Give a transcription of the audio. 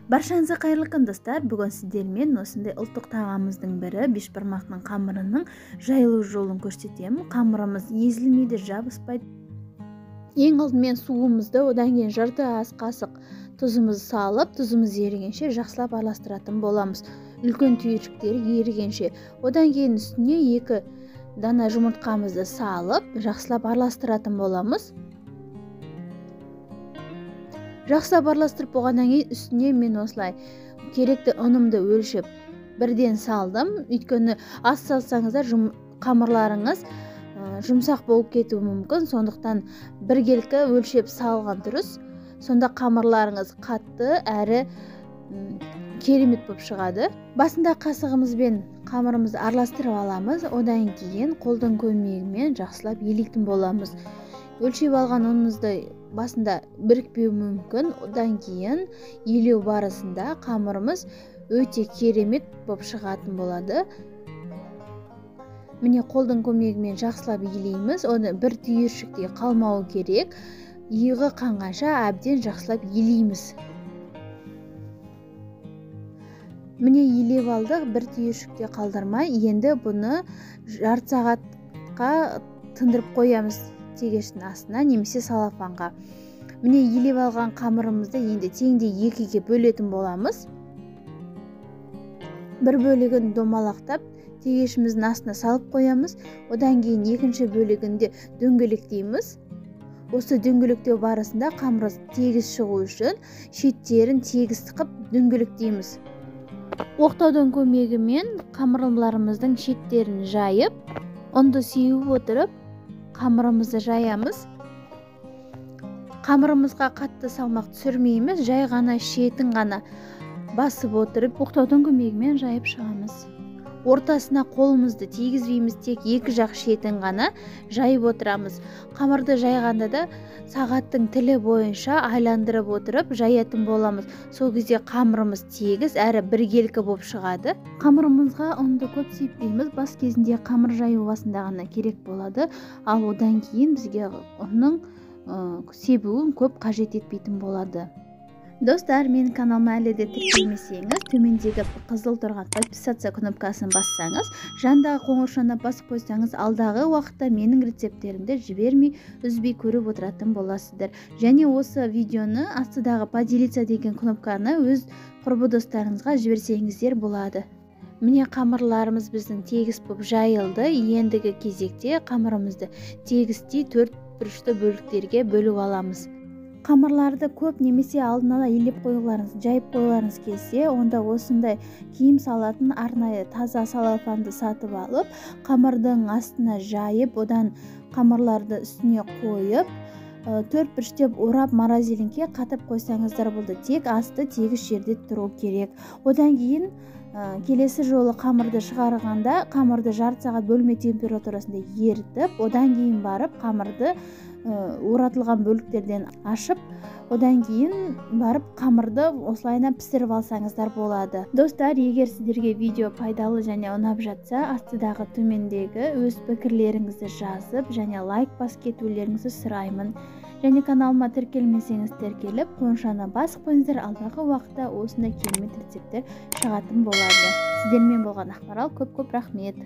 Баршаңызға қайырлы күн достар. Бүгін сіздермен осындай ұлттық тағамымыздың бірі бешбармақтың қамырының жайылу жолын көрсетемін. Қамырымыз езілмейді, жабыспайды. Ең алдымен суымызды, одан кейін жарты ас қасық тұзымызды салып, тұзымыз ерігенше жақсылап араластыратын боламыз. Үлкен түйіршіктер ерігенше. Одан кейін үстіне 2 дана жұмыртқамызды салып, жақсылап араластыратын боламыз. Жақсылап араластырып болғаннан кейін үстіне мен осылай керекті ұнымды өлшеп бірден салдым. Өйткені аз салсаңыздар қамырларыңыз жұмсақ болып кетуі мүмкін. Сондықтан біркелкі өлшеп салған дұрыс. Сонда қамырларыңыз қатты әрі керемет болып шығады. Басында қасығымызбен қамырымызды араластырып аламыз. Одан кейін қолдың көмегімен жақсылап елейтін боламыз. Өлшеп алған ұнымызды басында бірікпеуі мүмкін. Одан кейін елеу барысында қамырымыз өте керемет болып шығатын болады. Міне қолдың көмегімен жақсылап елейміз. Оны бір түйіршікте қалмауы керек. Иығы қанғанша әбден жақсылап елейміз. Міне елеп алдық, бір түйіршікте қалдырмай. Енді бұны жарты сағатқа тындырып қоямыз тегештің астына немесе салафанға. Міне елеп алған қамырымызды енді теңде 2-ге бөлетін боламыз. Бір бөлігін домалақтап тегешіміздің астына салып қоямыз. Одан кейін екінші бөлігінде дөңгелектейміз. Осы дөңгелектеу барысында қамырымыз тегіс шығу үшін шеттерін тегіс қып дөңгелектейміз. Оқтаудың көмегімен қамырларымыздың шеттерін жайып, ұнды сеуіп отырып, қамырымызды жаямыз. Қамырымызға қатты салмақ түсірмейміз, жай ғана шетін ғана басып отырып, оқтаудың көмегімен жайып шығамыз. Ортасына қолымызды тигізбейміз, тек екі жақ шетін ғана жайып отырамыз. Қамырды жайғанда да сағаттың тілі бойынша айландырып отырып жаятын боламыз. Сол кезде қамырымыз тегіс әрі біркелкі болып шығады. Қамырымызға ұнды көп сеппейміз. Бас кезінде қамыр жаю басында ғана керек болады. Ал одан кейін бізге ұнның себуін көп қажет етпейтін болады. Достар, менің каналыма әлі де тіркелмесеңіз, төмендегі қызыл тұрған подписаться кнопкасын бассаңыз, жандағы қоңыршаны басып қойсаңыз, алдағы уақытта менің рецепттерімді жібермей, үзбей көріп отыратын боласыздар. Және осы видеоны астыдағы поделиться деген кнопканы өз құрбы достарыңызға жіберсеңіздер болады. Міне қамырларымыз біздің тегіс болып жайылды. Ендігі кезекте қамырымызды тегістей 4 бұрышты бөліктерге бөліп аламыз. Қамырларды көп немесе алдын ала елеп қойғыларыңыз, жайып қойғыларыңыз келсе, онда осындай киім салатын арнайы таза салафанды сатып алып, қамырдың астына жайып, одан қамырларды үстіне қойып, 4 бұрыштеп орап морозилинге қатып қойсаңыздар болды. Тек асты тегіс жерде тұру керек. Одан кейін келесі жолы қамырды шығарғанда, қамырды жарты сағат бөлме температурасында ерітіп, одан кейін барып қамырды оратылған бөліктерден ашып, одан кейін барып қамырды осылайна пісіріп алсаңыздар болады. Достар, егер сіздерге видео пайдалы және ұнап жатса, астыдағы төмендегі өз пікірлеріңізді жазып, және лайк басып кетулеріңізді сұраймын. Және каналыма тіркелмесеңіз тіркеліп, қоңыршаны басып қойыңыздар, алдағы уақытта осындай керемет рецепттер шығатын болады. Сіздермен болған ақмарал, көп рахмет.